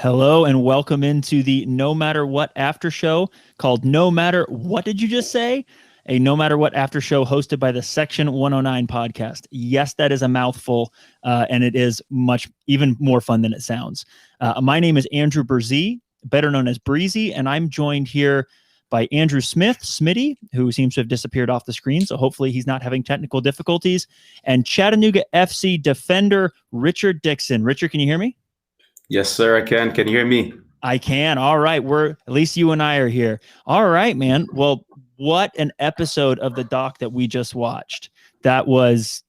Hello and welcome into the No Matter What after show called No Matter What Did You Just Say? A No Matter What after show hosted by the Section 109 podcast. Yes, that is a mouthful, and it is even more fun than it sounds. My name is Andrew Berzee, better known as Breezy, and I'm joined here by Andrew Smith, Smitty, who seems to have disappeared off the screen, so hopefully he's not having technical difficulties, and Chattanooga FC defender Richard Dixon. Richard, can you hear me? Yes, sir, I can. Can you hear me? I can. All right. At least you and I are here. All right, man. Well, what an episode of the doc that we just watched. That was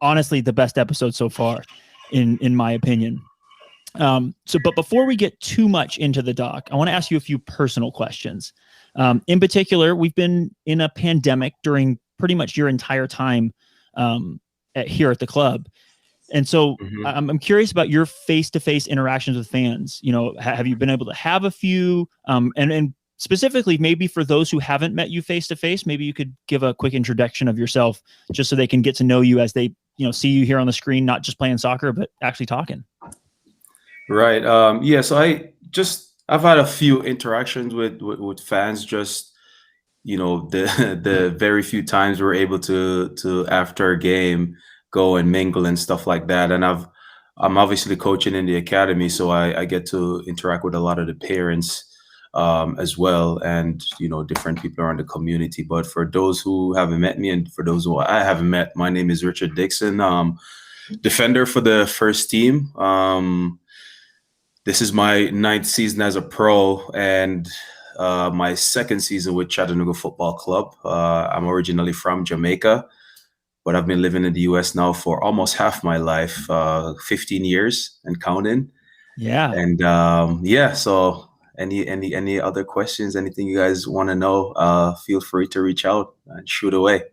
honestly the best episode so far, in my opinion. But before we get too much into the doc, I want to ask you a few personal questions. In particular, we've been in a pandemic during pretty much your entire time here at the club. And so I'm curious about your face-to-face interactions with fans. You know, have you been able to have a few? And specifically, maybe for those who haven't met you face-to-face, maybe you could give a quick introduction of yourself just so they can get to know you as they, see you here on the screen, not just playing soccer, but actually talking. Right. So I've had a few interactions with fans, just, the very few times we're able to after a game go and mingle and stuff like that. And I'm obviously coaching in the academy, so I get to interact with a lot of the parents as well, and different people around the community. But for those who haven't met me, and for those who I haven't met, my name is Richard Dixon, defender for the first team. This is my 9th season as a pro, and my 2nd season with Chattanooga Football Club. I'm originally from Jamaica, but I've been living in the US now for almost half my life, 15 years and counting. Yeah. And so any other questions, anything you guys want to know, feel free to reach out and shoot away.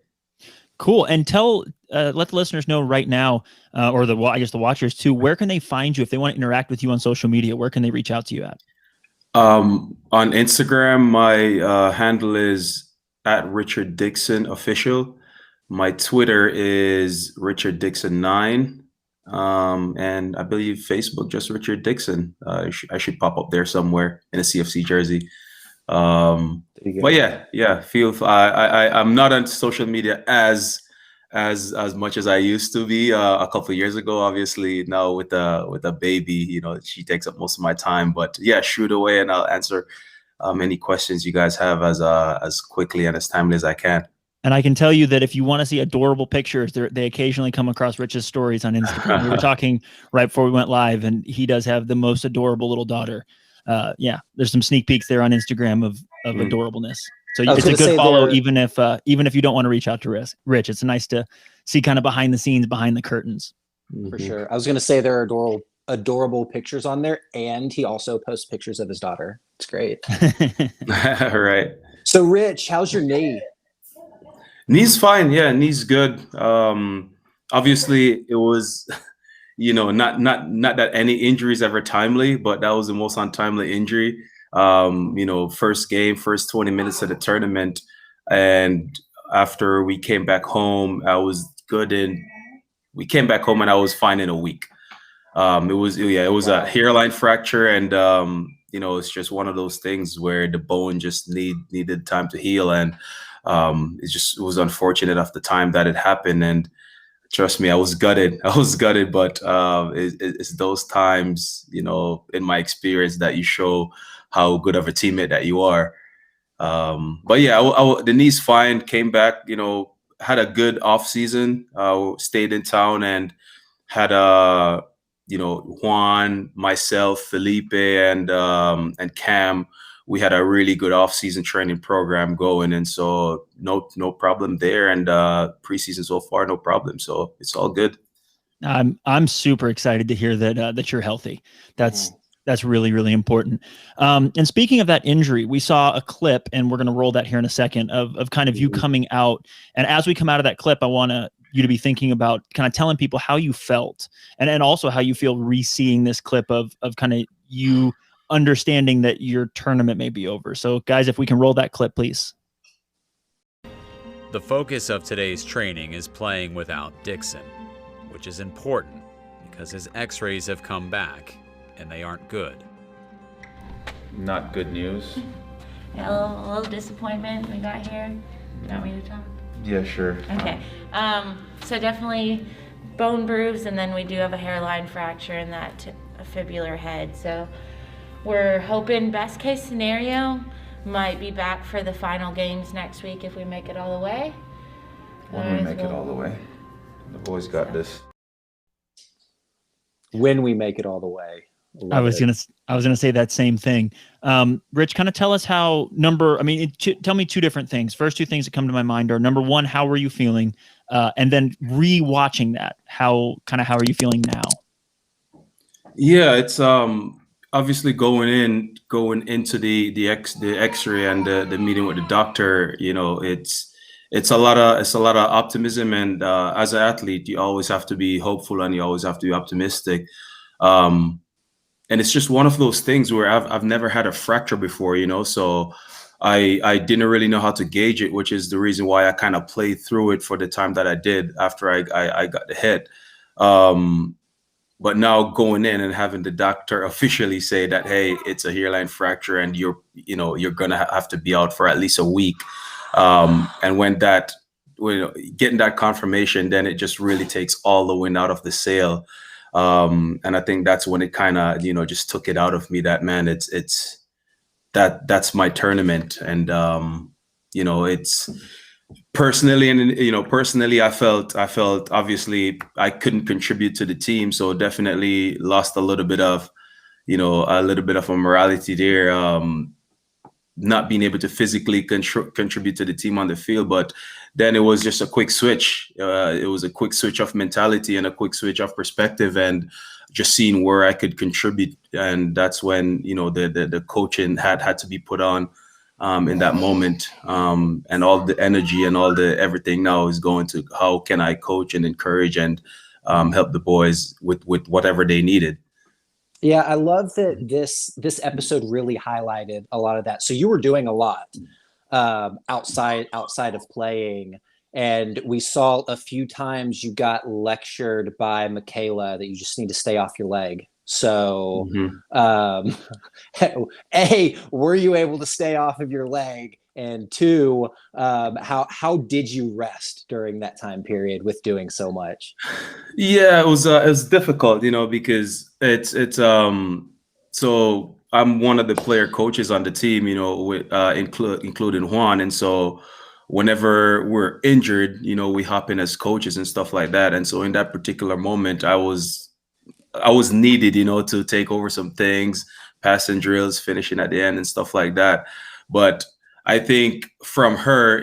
Cool. And let the listeners know right now, or the watchers too, where can they find you if they want to interact with you on social media? Where can they reach out to you at? On Instagram, my handle is @RichardDixonOfficial. My Twitter is Richard Dixon 9, and I believe Facebook just Richard Dixon. I should pop up there somewhere in a CFC jersey. But I'm not on social media as much as I used to be a couple of years ago. Obviously, now with a baby, she takes up most of my time. But yeah, shoot away, and I'll answer any questions you guys have as quickly and as timely as I can. And I can tell you that if you want to see adorable pictures, they occasionally come across Rich's stories on Instagram. We were talking right before we went live, and he does have the most adorable little daughter. There's some sneak peeks there on Instagram of adorableness. So it's a good follow, even if you don't want to reach out to Rich. It's nice to see kind of behind the scenes, behind the curtains. For sure. I was going to say there are adorable pictures on there, and he also posts pictures of his daughter. It's great. Right. So, Rich, how's your knee? Knee's fine. Yeah, knee's good. Obviously, it was, not that any injury is ever timely, but that was the most untimely injury. First game, first 20 minutes of the tournament, and after we came back home, I was good. We came back home, and I was fine in a week. It was a hairline fracture, and it's just one of those things where the bone just needed time to heal, and it was unfortunate at the time that it happened. And trust me, I was gutted, but it's those times, in my experience, that you show how good of a teammate that you are. But yeah, the knee's fine, came back, had a good off season, stayed in town, and had Juan, myself, Felipe, and Cam. We had a really good off-season training program going, and so no problem there. And preseason so far, no problem. So it's all good. I'm super excited to hear that you're healthy. That's really, really important. And speaking of that injury, we saw a clip, and we're going to roll that here in a second, of kind of you coming out. And as we come out of that clip, I want you to be thinking about kind of telling people how you felt, and also how you feel re-seeing this clip of kind of you understanding that your tournament may be over. So guys, if we can roll that clip, please. The focus of today's training is playing without Dixon, which is important because his x-rays have come back and they aren't good. not good news. Yeah, a little disappointment we got here. You want me to talk? Yeah, sure. Okay. So definitely bone bruise, and then we do have a hairline fracture in that fibular head. So we're hoping best case scenario might be back for the final games next week if we make it all the way. When we make it all the way. The boys got this. When we make it all the way. I was gonna say that same thing. Rich, kind of tell us how tell me two different things. First two things that come to my mind are, number one, how were you feeling? And then re-watching that, how are you feeling now? Yeah, it's obviously going into the X-ray and the meeting with the doctor. You know, it's a lot of optimism, and as an athlete, you always have to be hopeful and you always have to be optimistic. And it's just one of those things where I've never had a fracture before, you know, so I didn't really know how to gauge it, which is the reason why I kind of played through it for the time that I did after I got the hit. But now going in and having the doctor officially say that, hey, it's a hairline fracture and you're gonna have to be out for at least a week. And when getting that confirmation, then it just really takes all the wind out of the sail. And I think that's when it kind of, just took it out of me that, man, that's my tournament. And, it's personally, I felt obviously I couldn't contribute to the team. So definitely lost a little bit of a morality there. Not being able to physically contribute to the team on the field, but then it was just a quick switch. It was a quick switch of mentality and a quick switch of perspective, and just seeing where I could contribute. And that's when the coaching had to be put on in that moment, and all the energy and all the everything now is going to how can I coach and encourage and help the boys with whatever they needed. Yeah, I love that this episode really highlighted a lot of that. So you were doing a lot outside of playing, and we saw a few times you got lectured by Michaela that you just need to stay off your leg. So, A, were you able to stay off of your leg? And two, how did you rest during that time period with doing so much? Yeah, it was difficult, because it's so I'm one of the player coaches on the team, with including Juan, and so whenever we're injured, we hop in as coaches and stuff like that. And so in that particular moment, I was needed, to take over some things, passing drills, finishing at the end and stuff like that. But I think from her,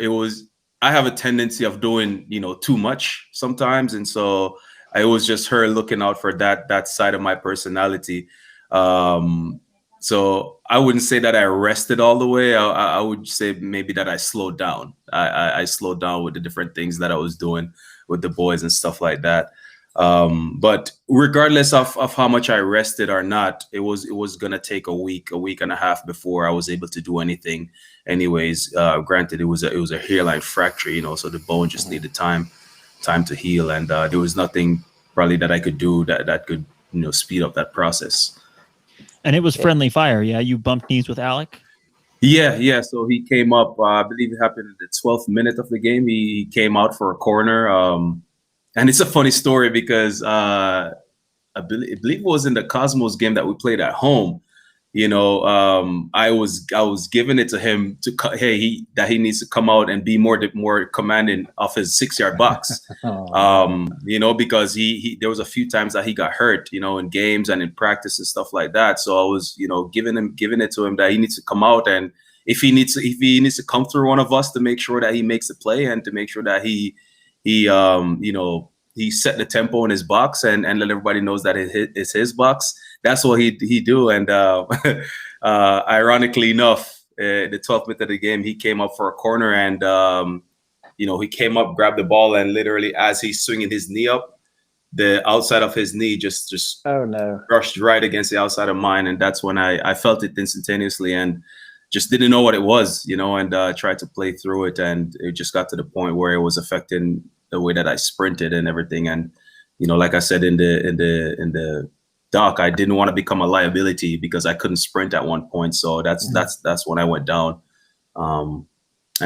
I have a tendency of doing, too much sometimes. And so it was just her looking out for that side of my personality. So I wouldn't say that I rested all the way. I would say maybe that I slowed down. I slowed down with the different things that I was doing with the boys and stuff like that. But regardless of how much I rested or not, it was gonna take a week and a half before I was able to do anything. Anyways, granted, it was a hairline fracture, so the bone just needed time to heal, and there was nothing probably that I could do that could speed up that process. And it was friendly fire, yeah. You bumped knees with Alec. Yeah. So he came up. I believe it happened in the 12th minute of the game. He came out for a corner. And it's a funny story because I believe it was in the Cosmos game that we played at home. I was giving it to him that he needs to come out and be more commanding of his 6-yard box. Because he there was a few times that he got hurt, in games and in practice and stuff like that. So I was, giving it to him that he needs to come out, and if he needs to come through one of us to make sure that he makes the play and to make sure that he set the tempo in his box and let everybody knows that it's his box. That's what he do. And ironically enough, the 12th minute of the game, he came up for a corner and, he came up, grabbed the ball, and literally as he's swinging his knee up, the outside of his knee just oh no, brushed right against the outside of mine. And that's when I felt it instantaneously and just didn't know what it was, and tried to play through it. And it just got to the point where it was affecting the way that I sprinted and everything. And, like I said in the Doc, I didn't want to become a liability because I couldn't sprint at one point. So that's when I went down. And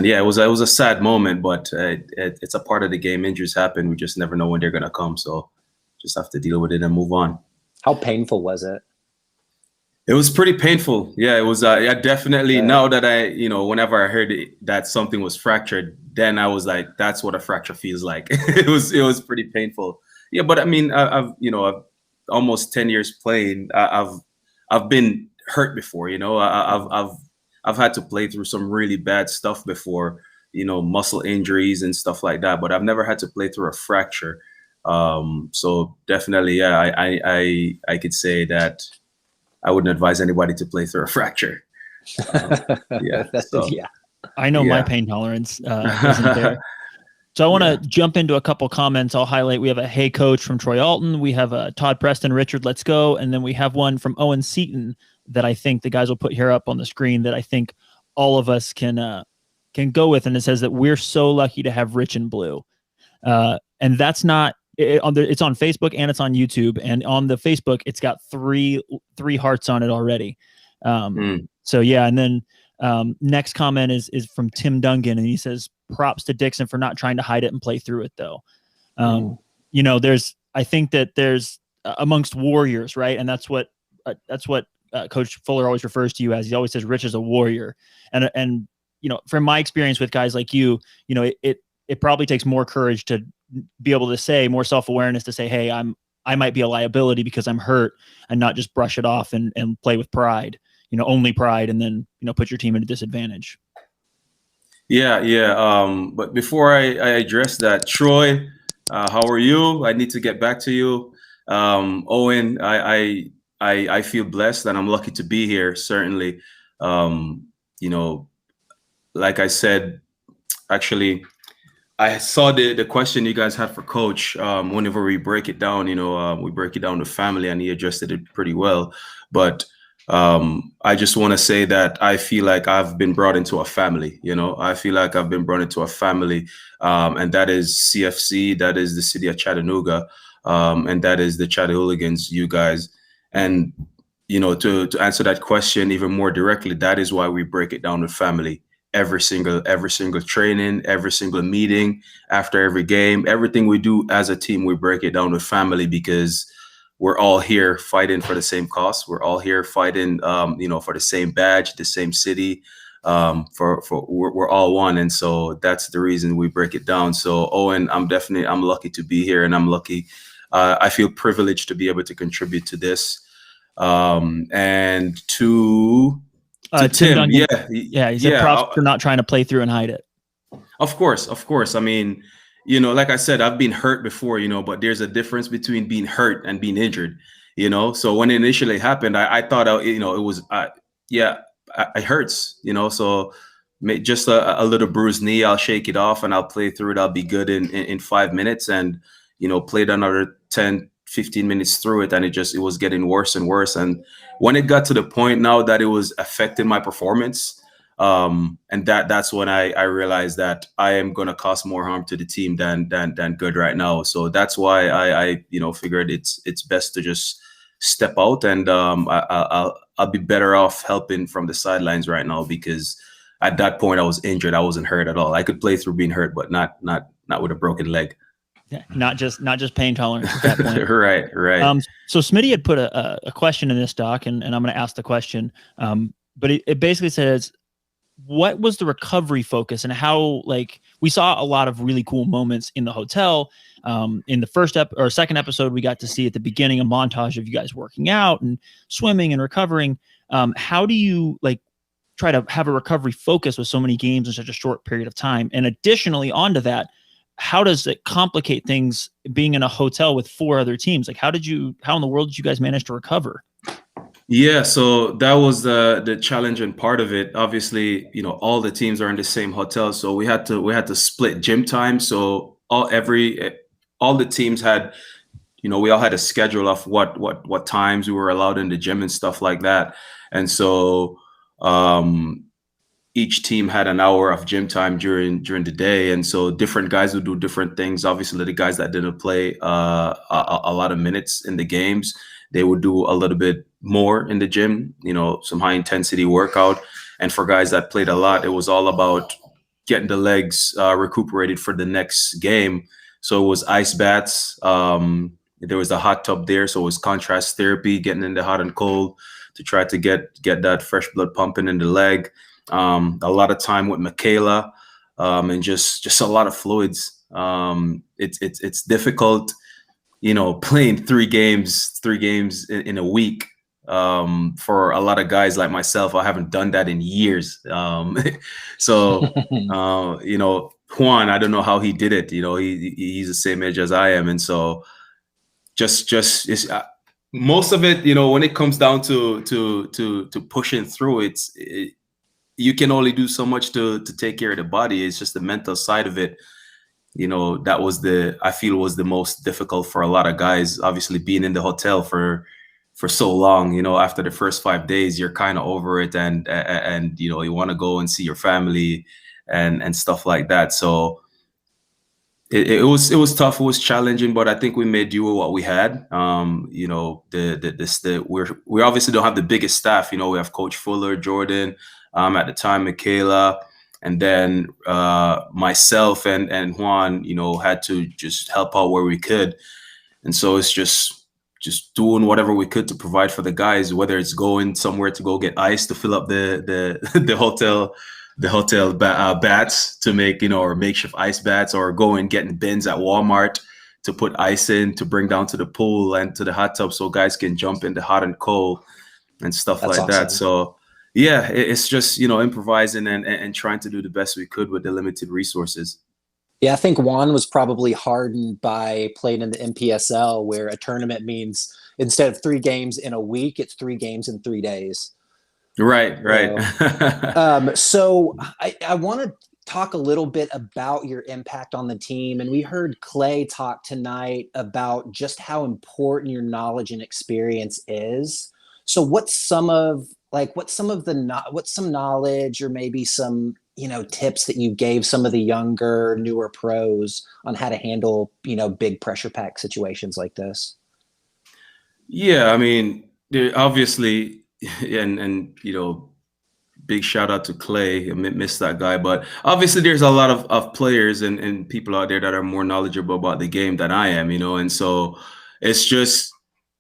yeah, it was a sad moment, but it's a part of the game. Injuries happen. We just never know when they're gonna come. So just have to deal with it and move on. How painful was it? It was pretty painful. Yeah, it was. Yeah, definitely. Now that whenever I heard that something was fractured, then I was like, that's what a fracture feels like. It was pretty painful. Yeah, but I mean, I've almost 10 years playing. I've been hurt before. I've had to play through some really bad stuff before, muscle injuries and stuff like that. But I've never had to play through a fracture. So definitely, yeah, I could say that I wouldn't advise anybody to play through a fracture. Yeah. I know my pain tolerance isn't there. So I want to jump into a couple comments. I'll highlight. We have a "Hey Coach" from Troy Alton. We have a Todd Preston, Richard, let's go. And then we have one from Owen Seaton that I think the guys will put here up on the screen that I think all of us can go with. And it says that we're so lucky to have Rich and Blue. And that's not, it's on Facebook and it's on YouTube. And on the Facebook, it's got three hearts on it already. So yeah. And then next comment is from Tim Dungan, and he says, props to Dixon for not trying to hide it and play through it though. I think that there's amongst warriors, right? And that's what Coach Fuller always refers to you as. He always says Rich is a warrior. And from my experience with guys like you, it probably takes more courage to be able to say, more self-awareness to say, hey, I might be a liability because I'm hurt, and not just brush it off and play with pride, only pride, and then, put your team at a disadvantage. Yeah. But before I address that, Troy, how are you? I need to get back to you. Owen, I feel blessed and I'm lucky to be here. Certainly. Like I said, actually, I saw the question you guys had for Coach. Whenever we break it down, we break it down to family, and he adjusted it pretty well. But I just want to say that I feel like I've been brought into a family. I feel like I've been brought into a family, and that is CFC, that is the city of Chattanooga, and that is the Chattahooligans, you guys. And to answer that question even more directly, that is why we break it down with family. Every single training, every single meeting, after every game, everything we do as a team, we break it down with family, because we're all here fighting for the same cause. We're all here fighting, for the same badge, the same city. We're all one, and so that's the reason we break it down. So Owen, I'm lucky to be here, and I'm lucky. I feel privileged to be able to contribute to this, and to Tim, he said props for not trying to play through and hide it. Of course. I mean, like I said, I've been hurt before, but there's a difference between being hurt and being injured, So when it initially happened, I thought, it was, it hurts, so just a little bruised knee, I'll shake it off and I'll play through it. I'll be good in 5 minutes, and, played another 10, 15 minutes through it, and it was getting worse and worse. And when it got to the point now that it was affecting my performance, and that's when I realized that I am going to cause more harm to the team than good right now. So that's why I figured it's best to just step out, and I'll be better off helping from the sidelines right now, because at that point I was injured. I wasn't hurt at all. I could play through being hurt, but not with a broken leg. Yeah, not just pain tolerance at that point. Right. So Smitty had put a question in this doc, and I'm going to ask the question. But it basically says, what was the recovery focus, and how, we saw a lot of really cool moments in the hotel. In the first second episode, we got to see at the beginning a montage of you guys working out and swimming and recovering. How do you try to have a recovery focus with so many games in such a short period of time? And additionally, onto that, how does it complicate things being in a hotel with 4 other teams? How in the world did you guys manage to recover? Yeah, so that was the challenging part of it. Obviously, all the teams are in the same hotel, so we had to split gym time. So all the teams had, we all had a schedule of what times we were allowed in the gym and stuff like that. And so each team had an hour of gym time during the day, and so different guys would do different things. Obviously, the guys that didn't play a lot of minutes in the games, they would do a little bit more in the gym, some high intensity workout. And for guys that played a lot, it was all about getting the legs recuperated for the next game. So it was ice baths. There was a hot tub there. So it was contrast therapy, getting in the hot and cold to try to get that fresh blood pumping in the leg. A lot of time with Michaela, and just a lot of fluids. It's difficult, playing three games in a week. For a lot of guys like myself, I haven't done that in years. So, Juan, I don't know how he did it. He's the same age as I am. And so just it's, most of it, when it comes down to pushing through, you can only do so much to take care of the body. It's just the mental side of it. That I feel was the most difficult for a lot of guys. Obviously, being in the hotel for so long, after the first 5 days, you're kind of over it, and you want to go and see your family and stuff like that. So it was tough. It was challenging, but I think we made do with what we had. We obviously don't have the biggest staff. We have Coach Fuller, Jordan, at the time, Michaela, and then myself and Juan, had to just help out where we could. And so it's just doing whatever we could to provide for the guys, whether it's going somewhere to go get ice to fill up the hotel bats to make, or makeshift ice bats, or going getting bins at Walmart to put ice in to bring down to the pool and to the hot tub so guys can jump in the hot and cold and stuff. That's like awesome. That. So yeah, it's just, improvising and trying to do the best we could with the limited resources. Yeah, I think Juan was probably hardened by playing in the NPSL, where a tournament means instead of 3 games in a week, it's 3 games in 3 days. Right. So I want to talk a little bit about your impact on the team. And we heard Clay talk tonight about just how important your knowledge and experience is. So what's some knowledge, or maybe some tips that you gave some of the younger, newer pros on how to handle, big pressure pack situations like this? Yeah, I mean, obviously, and big shout out to Clay. I miss that guy, but obviously there's a lot of players and people out there that are more knowledgeable about the game than I am, and so it's just,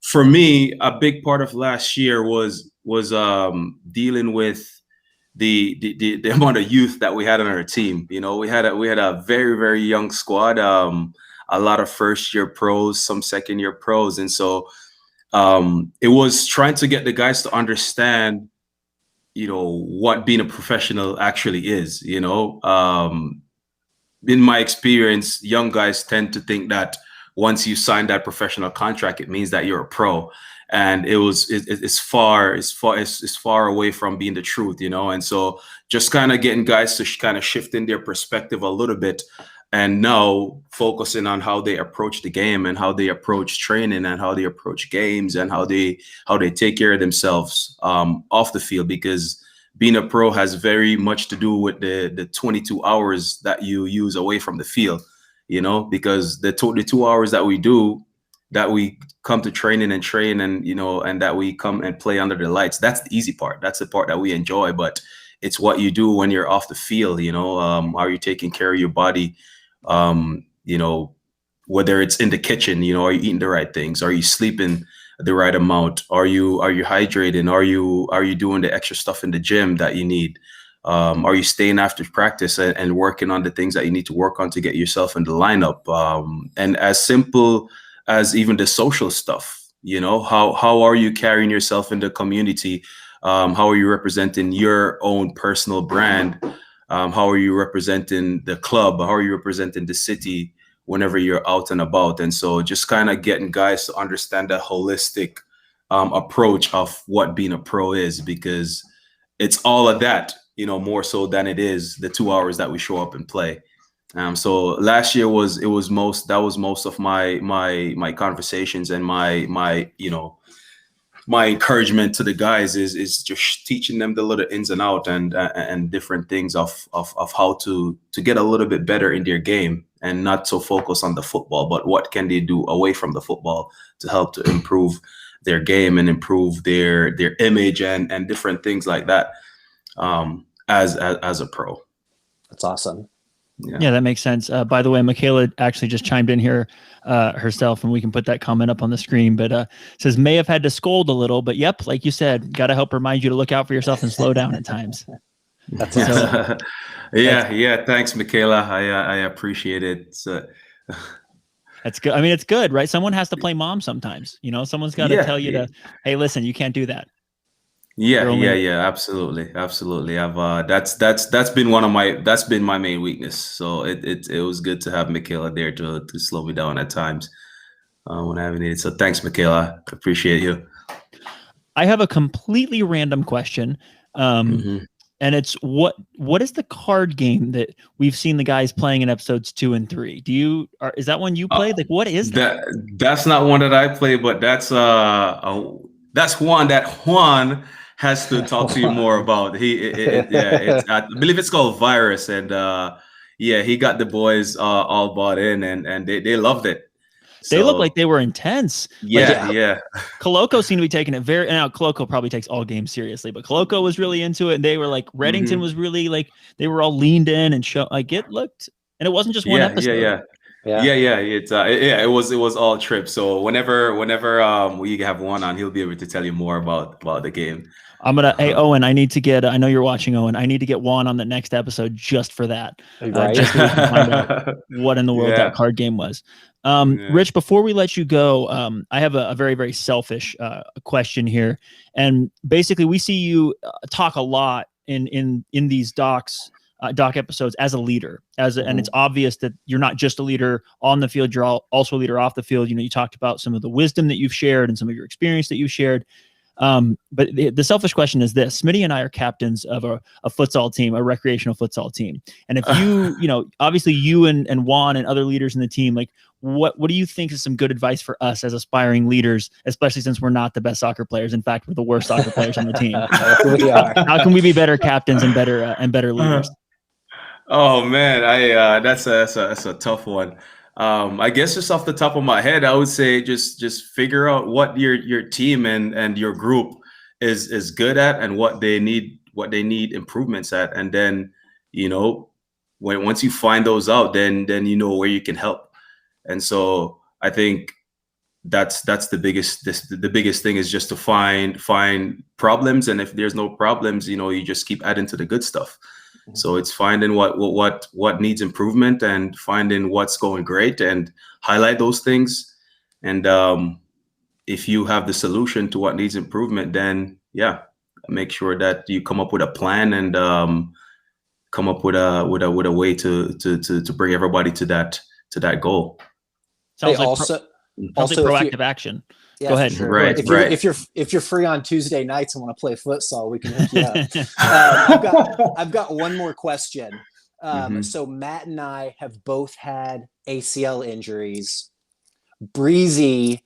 for me, a big part of last year was dealing with the amount of youth that we had on our team. We had a very, very young squad, a lot of first year pros, some second year pros. And so it was trying to get the guys to understand, what being a professional actually is. In my experience, young guys tend to think that once you sign that professional contract, it means that you're a pro. And it's far away from being the truth, and so just kind of getting guys to kind of shift in their perspective a little bit, and now focusing on how they approach the game and how they approach training and how they approach games and how they take care of themselves off the field, because being a pro has very much to do with the 22 hours that you use away from the field, because the 22 hours that we come to training and train and, and that we come and play under the lights, that's the easy part. That's the part that we enjoy, but it's what you do when you're off the field, are you taking care of your body? Whether it's in the kitchen, are you eating the right things? Are you sleeping the right amount? Are you hydrating? Are you doing the extra stuff in the gym that you need? Are you staying after practice and working on the things that you need to work on to get yourself in the lineup? And as simple as even the social stuff, how are you carrying yourself in the community? How are you representing your own personal brand? How are you representing the club? How are you representing the city whenever you're out and about? And so just kind of getting guys to understand that holistic approach of what being a pro is, because it's all of that, more so than it is the 2 hours that we show up and play. So last year was most of my conversations and my encouragement to the guys is just teaching them the little ins and out and different things of how to get a little bit better in their game, and not so focus on the football, but what can they do away from the football to help to improve their game and improve their image and different things like that as a pro. That's awesome. Yeah, that makes sense. By the way, Michaela actually just chimed in here herself, and we can put that comment up on the screen. But says may have had to scold a little, but yep, like you said, got to help remind you to look out for yourself and slow down at times. That's So- awesome. Yeah. Thanks, Michaela. I appreciate it. So, That's good. I mean, it's good, right? Someone has to play mom sometimes. You know, someone's got to Yeah, tell you to, hey, listen, you can't do that. yeah, You're only- absolutely. I've that's been that's been my main weakness. So it was good to have Michaela there to slow me down at times when I haven't needed. So thanks, Michaela. Appreciate you. I have a completely random question. Mhm. And it's what is the card game that we've seen the guys playing in episodes 2 and 3? Is that one you played? Like, what is that? That's not one that I play, but that's one that Juan has to talk to you more about. I believe it's called Virus, and he got the boys all bought in, and they loved it. They look So, like they were intense. yeah. Coloco seemed to be taking it now Coloco probably takes all games seriously, but Coloco was really into it, and they were like Reddington was really like they were all leaned in and show like it looked, and it wasn't just one episode. Yeah. It was all trip. So whenever we have one on, he'll be able to tell you more about the game. I'm gonna hey Owen, I need to get I know you're watching, Owen. I need to get Juan on the next episode just for that. Right. Just so we can find out what in the world that card game was. Rich, before we let you go, I have a very, very selfish question here. And basically we see you talk a lot in these doc episodes as a leader, and it's obvious that you're not just a leader on the field, you're also a leader off the field. You know, you talked about some of the wisdom that you've shared and some of your experience that you've shared. But the selfish question is this: Smitty and I are captains of a futsal team, a recreational futsal team. And if obviously you and Juan and other leaders in the team, like what do you think is some good advice for us as aspiring leaders, especially since we're not the best soccer players? In fact, we're the worst soccer players on the team. We are. How can we be better captains and better leaders? Oh man, that's a tough one. I guess just off the top of my head, I would say just figure out what your team and your group is good at and what they need improvements at, and then once you find those out, then you know where you can help. And so I think that's the biggest thing is just to find problems, and if there's no problems, you just keep adding to the good stuff. So it's finding what needs improvement and finding what's going great and highlight those things. And if you have the solution to what needs improvement, then make sure that you come up with a plan and come up with a way to bring everybody to that goal. Sounds Hey, like also proactive action. Yeah, Go ahead. for sure. Right, If you're free on Tuesday nights and want to play futsal, we can hook you up. I've got one more question. So Matt and I have both had ACL injuries. Breezy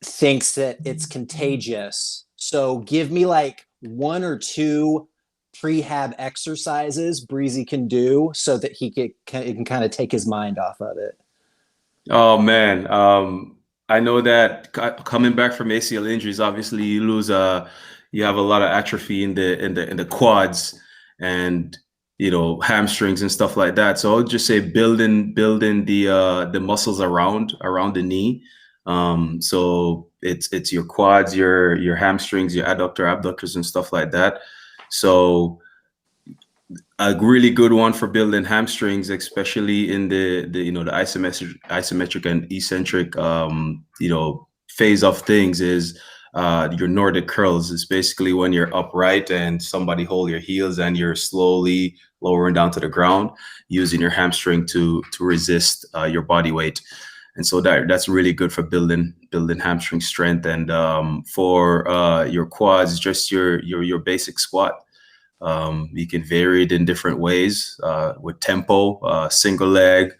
thinks that it's contagious. So give me like 1 or 2 prehab exercises Breezy can do so that he can kind of take his mind off of it. Oh man. I know that coming back from ACL injuries, obviously you lose you have a lot of atrophy in the quads and hamstrings and stuff like that. So I would just say building the muscles around the knee. So it's your quads, your hamstrings, your abductors and stuff like that. So a really good one for building hamstrings, especially in the isometric and eccentric phase of things, is your Nordic curls. It's basically when you're upright and somebody hold your heels and you're slowly lowering down to the ground using your hamstring to resist your body weight. And so that's really good for building hamstring strength. And for your quads, just your basic squat. You can vary it in different ways with tempo, single leg,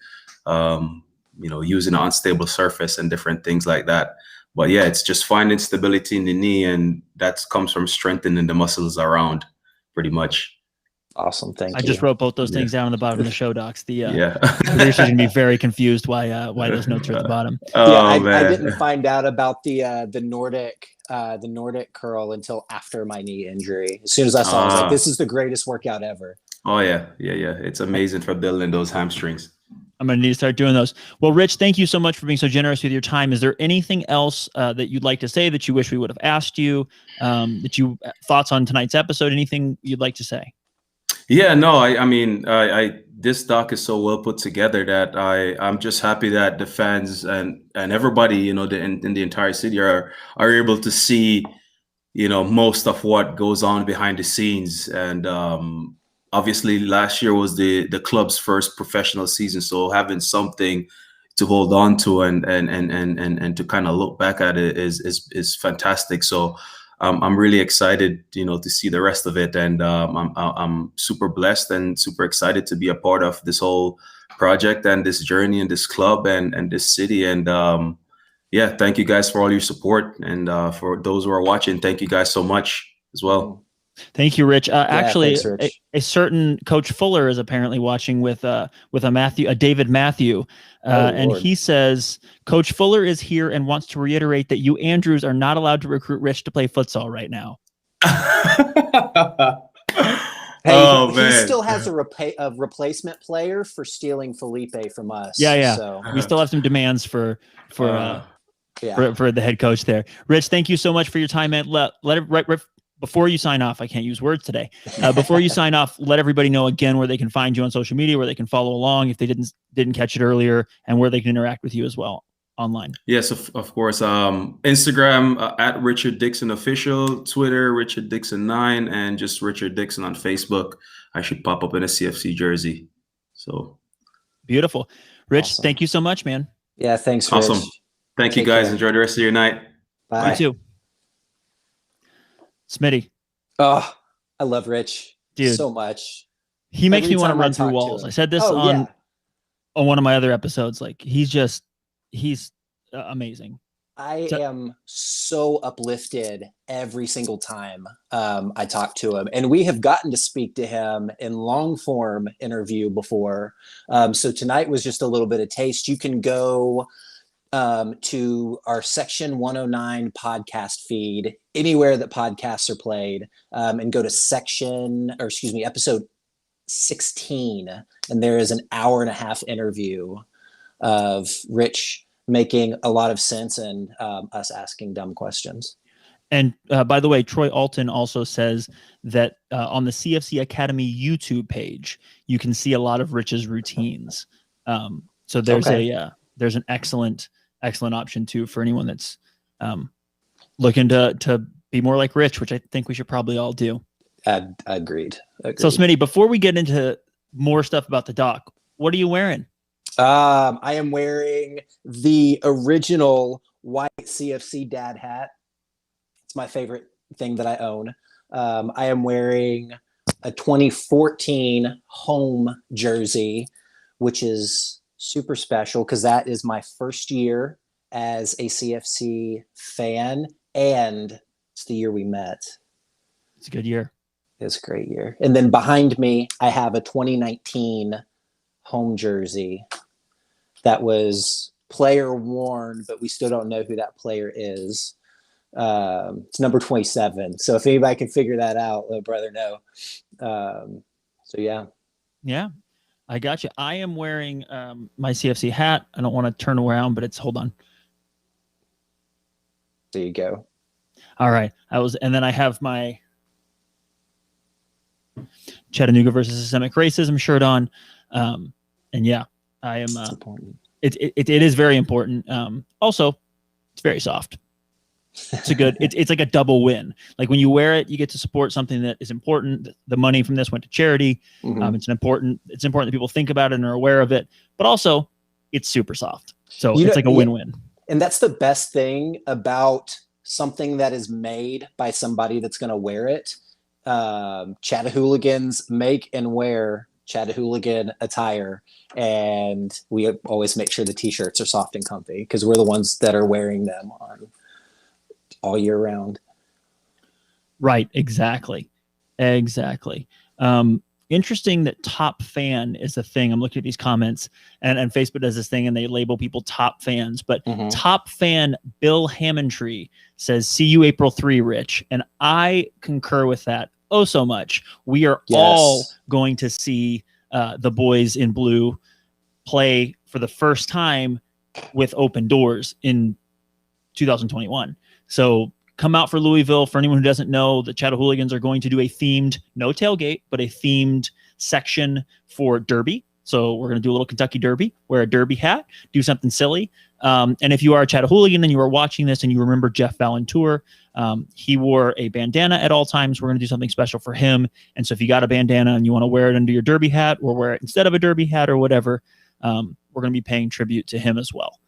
using an unstable surface and different things like that. But yeah, it's just finding stability in the knee, and that comes from strengthening the muscles around, pretty much. Awesome. Thank I you. just wrote both those Yeah. things down on the bottom of the show docs. The Yeah. producers are gonna be very confused why those notes are at the bottom. Oh, Yeah, I man. didn't find out about the Nordic curl until after my knee injury. As soon as I saw it, I was like, Ah. this is the greatest workout ever. Oh yeah. It's amazing for building those hamstrings. I'm going to need to start doing those. Well, Rich, thank you so much for being so generous with your time. Is there anything else that you'd like to say that you wish we would have asked you? Thoughts on tonight's episode? Anything you'd like to say? Yeah, no, I mean, this doc is so well put together that I'm just happy that the fans and everybody, you know, in the entire city are able to see, you know, most of what goes on behind the scenes. And obviously, last year was the club's first professional season, so having something to hold on to and to kind of look back at it is fantastic. So I'm really excited, you know, to see the rest of it, and I'm super blessed and super excited to be a part of this whole project and this journey and this club and this city. And yeah, thank you guys for all your support, and for those who are watching, thank you guys so much as well. Thank you, Rich. Actually, thanks, Rich. a certain Coach Fuller is apparently watching with a David Matthew, and Lord. he says Coach Fuller is here and wants to reiterate that you Andrews are not allowed to recruit Rich to play futsal right now. Hey, Oh, he man. still has a replacement player for stealing Felipe from us. Yeah. So, We still have some demands for yeah. for the head coach there. Rich, thank you so much for your time, man. Before you sign off, I can't use words today. Before you sign off, let everybody know again where they can find you on social media, where they can follow along if they didn't catch it earlier, and where they can interact with you as well online. Yes, of course. Instagram at Richard Dixon Official, Twitter Richard Dixon 9, and just Richard Dixon on Facebook. I should pop up in a CFC jersey. So Beautiful, Rich. Awesome. Thank you so much, man. Yeah, thanks, Rich. awesome. Thank you Take guys. care. Enjoy the rest of your night. Bye. You too, Smitty. Oh, I love Rich Dude. so much. He makes Every me want to time I run through talk to walls. him. I said this Oh, on yeah. one of my other episodes. Like he's amazing. I So- am so uplifted every single time I talk to him. And we have gotten to speak to him in long form interview before. So tonight was just a little bit of taste. You can go to our Section 109 podcast feed, anywhere that podcasts are played, and go to episode 16. And there is an hour and a half interview of Rich making a lot of sense and us asking dumb questions. And by the way, Troy Alton also says that on the CFC Academy YouTube page, you can see a lot of Rich's routines. So there's there's an excellent option too for anyone that's looking to be more like Rich, which I think we should probably all do. Agreed. So Smitty, before we get into more stuff about the doc, what are you wearing? I am wearing the original white CFC dad hat. It's my favorite thing that I own. I am wearing a 2014 home jersey, which is super special because that is my first year as a CFC fan, and it's the year we met. It's a good year. It's a great year. And then behind me, I have a 2019 home jersey that was player worn, but we still don't know who that player is. It's number 27. So if anybody can figure that out, let a brother know. So yeah. Yeah, I got you. I am wearing my CFC hat. I don't want to turn around, but hold on. There you go. All right. And then I have my Chattanooga versus Systemic Racism shirt on. And yeah, I am, It's important. it is very important. Also it's very soft. It's a good, it's like a double win. Like when you wear it, you get to support something that is important. The money from this went to charity. Mhm. It's important that people think about it and are aware of it, but also it's super soft. So You it's know- like a win-win. And that's the best thing about something that is made by somebody that's going to wear it. Chattahooligans make and wear Chattahooligan attire, and we always make sure the t-shirts are soft and comfy because we're the ones that are wearing them on all year round. Right. Exactly. And interesting that top fan is a thing. I'm looking at these comments, and Facebook does this thing and they label people top fans, but top fan Bill Hammondtree says, "See you April 3, Rich." And I concur with that so much. We are all going to see the boys in blue play for the first time with open doors in 2021. So come out for Louisville. For anyone who doesn't know, the Chatahooligans are going to do a themed, no tailgate, but a themed section for Derby. So we're going to do a little Kentucky Derby, wear a Derby hat, do something silly. And if you are a Chattahooligan and you are watching this and you remember Jeff Valentour, he wore a bandana at all times. We're going to do something special for him. And so if you got a bandana and you want to wear it under your Derby hat or wear it instead of a Derby hat or whatever, we're going to be paying tribute to him as well.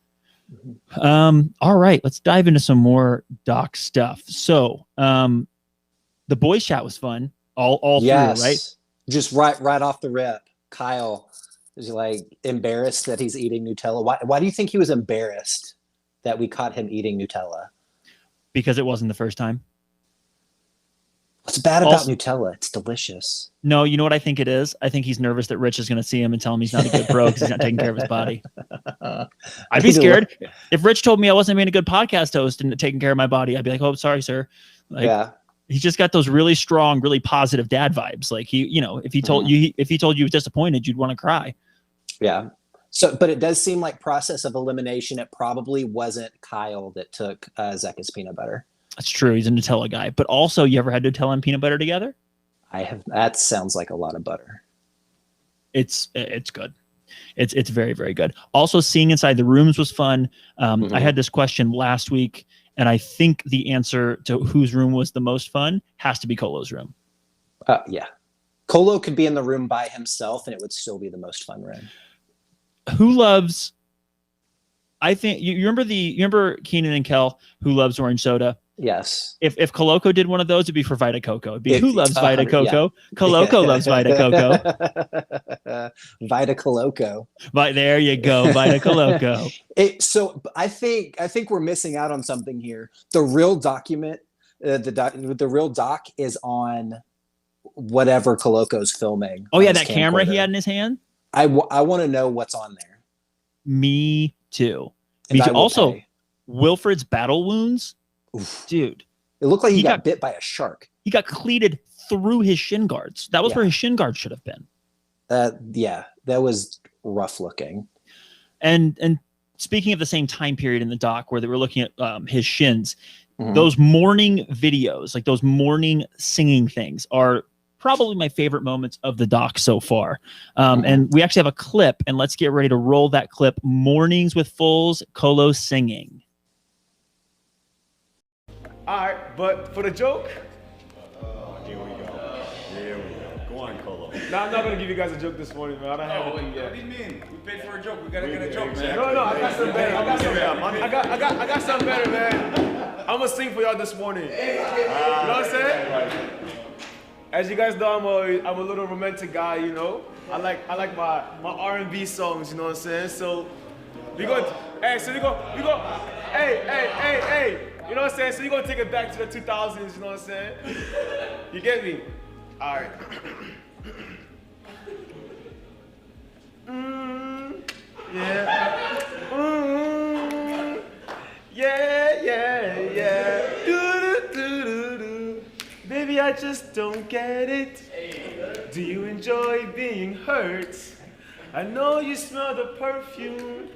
All right, let's dive into some more doc stuff. So the boys chat was fun all through, right? Just right off the rip. Kyle is like embarrassed that he's eating Nutella. Why do you think he was embarrassed that we caught him eating Nutella? Because it wasn't the first time. What's bad about Nutella? It's delicious. No, you know what I think it is? I think he's nervous that Rich is going to see him and tell him he's not a good bro because he's not taking care of his body. I'd be scared. If Rich told me I wasn't being a good podcast host and taking care of my body, I'd be like, "Oh, sorry, sir." Like, he's just got those really strong, really positive dad vibes. Like if he told you he was disappointed, you'd want to cry. Yeah. So, but it does seem like process of elimination. It probably wasn't Kyle that took Zekka's peanut butter. That's true. He's a Nutella guy. But also, you ever had Nutella and peanut butter together? I have. That sounds like a lot of butter. It's good. It's very, very good. Also, seeing inside the rooms was fun. I had this question last week, and I think the answer to whose room was the most fun has to be Colo's room. Yeah. Colo could be in the room by himself, and it would still be the most fun room. Who loves? I think you remember Keenan and Kel, who loves orange soda. Yes. If Coloco did one of those, it'd be for Vita Coco. It'd be who loves Vita Coco? Yeah. Coloco loves Vita Coco. Vita Coloco. There you go, Vita Coloco. So I think we're missing out on something here. The real document, the real doc is on whatever Coloco's filming. Oh yeah, that camera he had in his hand. I want to know what's on there. Me too. Me too. Also, Wilfred's battle wounds. Oof. Dude, it looked like he got bit by a shark. He got cleated through his shin guards. That was where his shin guards should have been. Yeah, that was rough looking. And speaking of the same time period in the doc where they were looking at his shins, those morning videos, like those morning singing things, are probably my favorite moments of the doc so far. And we actually have a clip, and let's get ready to roll that clip. Mornings with Foles, Colo singing. All right, but for the joke. Here we go. Go on, Colo. No, I'm not gonna give you guys a joke this morning, man. I don't have anything yet. What do you mean? We paid for a joke. We gotta get a joke, man. No, I got something better. I got something better, man. I'm gonna sing for y'all this morning. You know what I'm saying? As you guys know, I'm a little romantic guy. You know, I like my R&B songs. You know what I'm saying? So we go. Hey. You know what I'm saying? So you're going to take it back to the 2000s, you know what I'm saying? You get me? All right. Yeah. Yeah. Do. Baby, I just don't get it. Do you enjoy being hurt? I know you smell the perfume,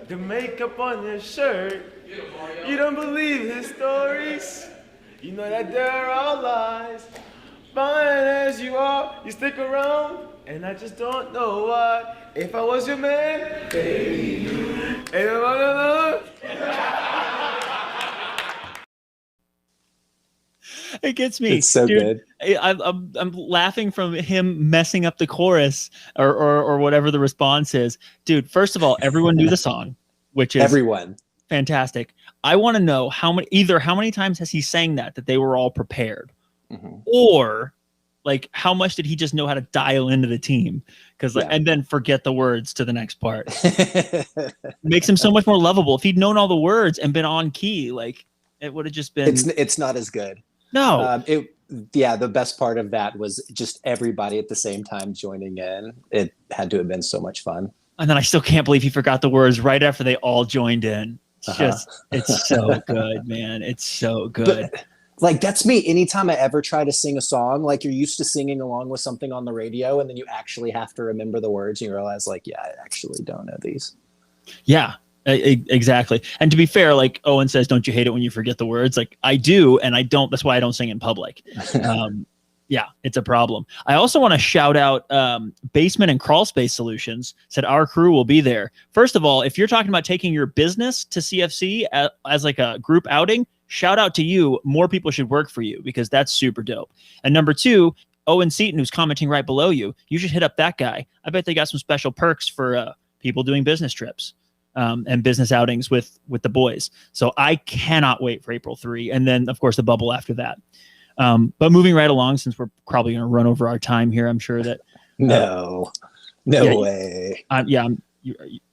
the makeup on your shirt. You don't believe his stories. You know that they're all lies. Fine as you are, you stick around, and I just don't know why. If I was your man, baby, It gets me. It's so dude, good. I'm laughing from him messing up the chorus or whatever the response is. Dude, first of all, everyone knew the song, which is everyone. Fantastic. I want to know how many times has he sang that they were all prepared, or like how much did he just know how to dial into the team? And then forget the words to the next part. Makes him so much more lovable. If he'd known all the words and been on key, like it would have just been. It's not as good. No, yeah, the best part of that was just everybody at the same time joining in. It had to have been so much fun. And then I still can't believe he forgot the words right after they all joined in. It's just, it's so good, man. It's so good. But, like, that's me. Anytime I ever try to sing a song, like, you're used to singing along with something on the radio, and then you actually have to remember the words, and you realize, like, yeah, I actually don't know these. Yeah, exactly. And to be fair, like Owen says, don't you hate it when you forget the words? Like, I do, and I don't. That's why I don't sing in public. Yeah, it's a problem. I also want to shout out Basement and Crawl Space Solutions. Said our crew will be there. First of all, if you're talking about taking your business to CFC as like a group outing, shout out to you. More people should work for you because that's super dope. And number two, Owen Seaton, who's commenting right below you, you should hit up that guy. I bet they got some special perks for people doing business trips and business outings with the boys. So I cannot wait for April 3. And then, of course, the bubble after that. But moving right along, since we're probably going to run over our time here, I'm sure that no way. You'd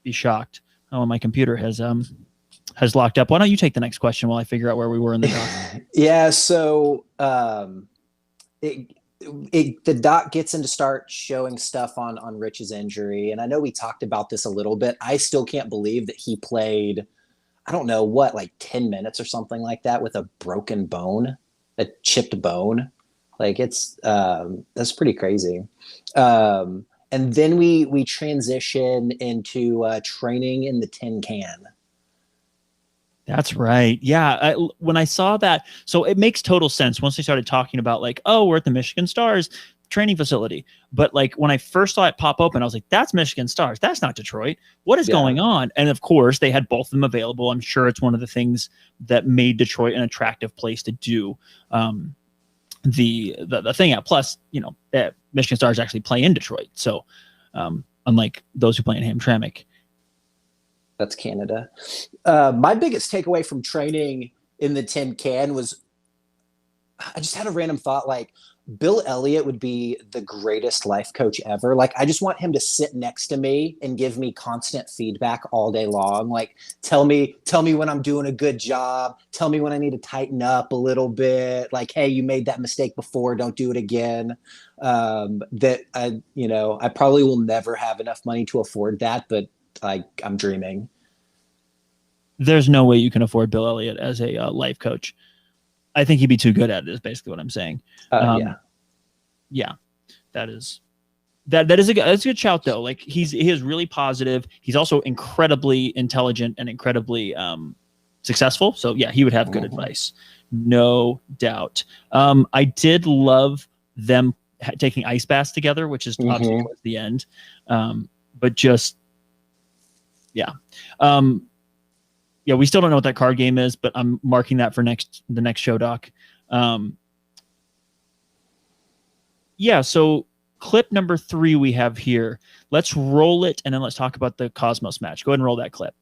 be shocked. Oh, my computer has locked up. Why don't you take the next question while I figure out where we were in the doc? Yeah. So the doc gets into start showing stuff on Rich's injury, and I know we talked about this a little bit. I still can't believe that he played, I don't know what, like 10 minutes or something like that with a broken bone. A chipped bone. Like, it's that's pretty crazy. And then we transition into training in the tin can. That's right. Yeah. When I saw that, so it makes total sense once they started talking about, like, oh, we're at the Michigan Stars training facility. But like, when I first saw it pop open, I was like, that's Michigan Stars. That's not Detroit. What is going on? And of course, they had both of them available. I'm sure it's one of the things that made Detroit an attractive place to do the thing at. Plus, Michigan Stars actually play in Detroit. So unlike those who play in Hamtramck. That's Canada. My biggest takeaway from training in the tin can was, I just had a random thought, like, Bill Elliott would be the greatest life coach ever. Like, I just want him to sit next to me and give me constant feedback all day long. Like, tell me when I'm doing a good job. Tell me when I need to tighten up a little bit. Like, hey, you made that mistake before. Don't do it again. That I probably will never have enough money to afford that, but I'm dreaming. There's no way you can afford Bill Elliott as a life coach. I think he'd be too good at it, is basically what I'm saying. Yeah, that's a good shout though. Like, he is really positive. He's also incredibly intelligent and incredibly successful. So yeah, he would have good advice, no doubt. I did love them taking ice baths together, which is obviously towards the end. But just yeah, we still don't know what that card game is, but I'm marking that for the next show doc. Yeah, so clip number 3 we have here. Let's roll it, and then let's talk about the Cosmos match. Go ahead and roll that clip.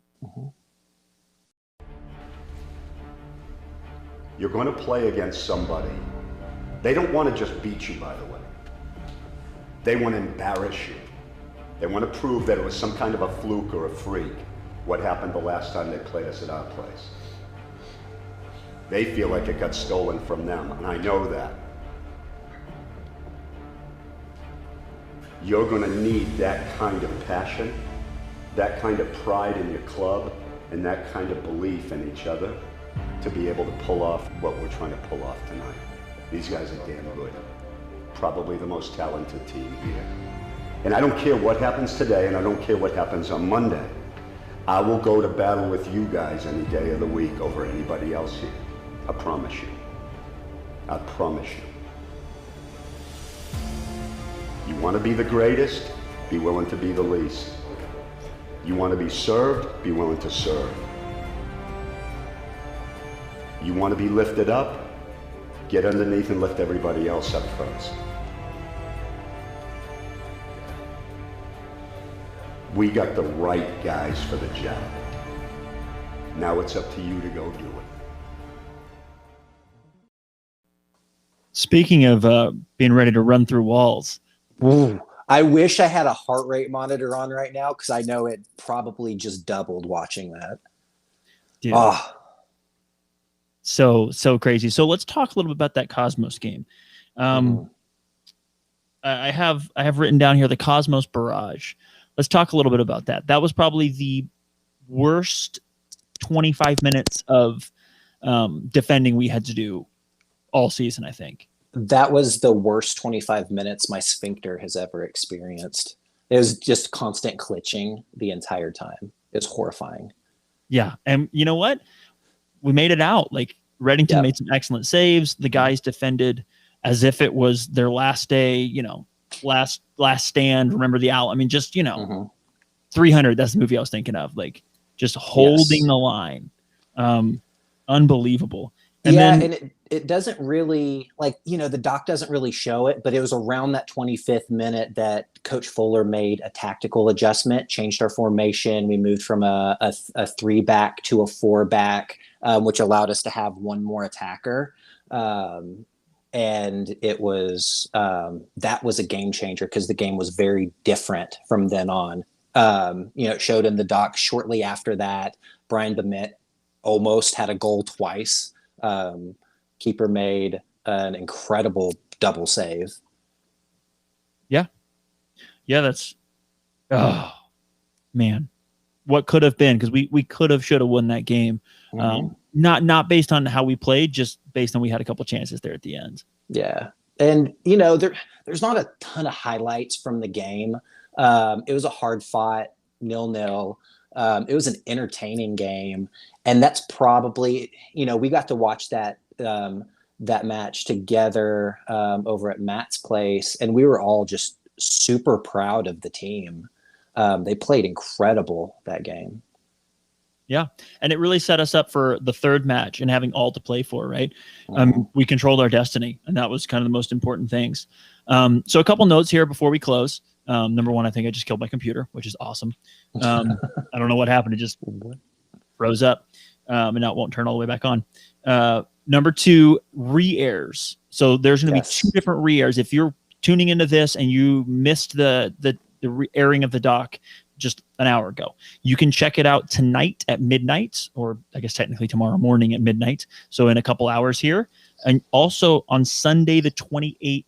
You're going to play against somebody. They don't want to just beat you, by the way. They want to embarrass you. They want to prove that it was some kind of a fluke or a freak, what happened the last time they played us at our place. They feel like it got stolen from them, and I know that. You're going to need that kind of passion, that kind of pride in your club, and that kind of belief in each other to be able to pull off what we're trying to pull off tonight. These guys are damn good. Probably the most talented team here. And I don't care what happens today, and I don't care what happens on Monday. I will go to battle with you guys any day of the week over anybody else here. I promise you. I promise you. You want to be the greatest? Be willing to be the least. You want to be served? Be willing to serve. You want to be lifted up? Get underneath and lift everybody else up first. We got the right guys for the job. Now it's up to you to go do it. Speaking of being ready to run through walls. Ooh, I wish I had a heart rate monitor on right now, because I know it probably just doubled watching that. Dude. Oh. So crazy. So let's talk a little bit about that Cosmos game. I have written down here the Cosmos Barrage. Let's talk a little bit about that. That was probably the worst 25 minutes of defending we had to do all season, I think. That was the worst 25 minutes my sphincter has ever experienced. It was just constant glitching the entire time. It was horrifying. Yeah. And you know what? We made it out. Like Reddington made some excellent saves. The guys defended as if it was their last day, you know, last stand. Remember the owl. I mean, just, you know, 300. That's the movie I was thinking of. Like just holding the line. Unbelievable. And and it doesn't really, like, you know, the doc doesn't really show it, but it was around that 25th minute that Coach Fuller made a tactical adjustment, changed our formation. We moved from a 3-back to a 4-back, which allowed us to have one more attacker. And it was, that was a game changer because the game was very different from then on. You know, it showed in the doc shortly after that, Brian Bemit almost had a goal twice. Keeper made an incredible double save. Yeah, that's man, what could have been, because we could have should have won that game. Not based on how we played, just based on we had a couple chances there at the end. Yeah, and you know there's not a ton of highlights from the game. It was a hard fought 0-0. It was an entertaining game, and that's probably, you know, we got to watch that match together over at Matt's place, and we were all just super proud of the team. They played incredible that game. Yeah, and it really set us up for the third match and having all to play for, right? We controlled our destiny, and that was kind of the most important things. So a couple notes here before we close. Number one, I think I just killed my computer, which is awesome. I don't know what happened. It just froze up, and now it won't turn all the way back on. Number two, re-airs. So there's going to be two different re-airs. If you're tuning into this and you missed the airing of the doc just an hour ago, you can check it out tonight at midnight, or I guess technically tomorrow morning at midnight. So in a couple hours here. And also on Sunday, the 28th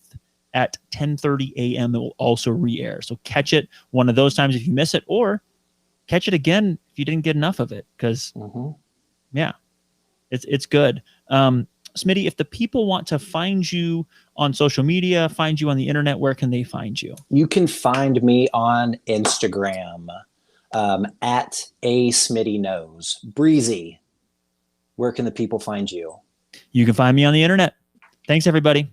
at 10:30 a.m. it will also re-air. So catch it one of those times if you miss it, or catch it again if you didn't get enough of it. Because it's good. Smitty, if the people want to find you on social media, find you on the internet, where can they find you? You can find me on Instagram at @SmittyKnows. Breezy, where can the people find you? You can find me on the internet. Thanks, everybody.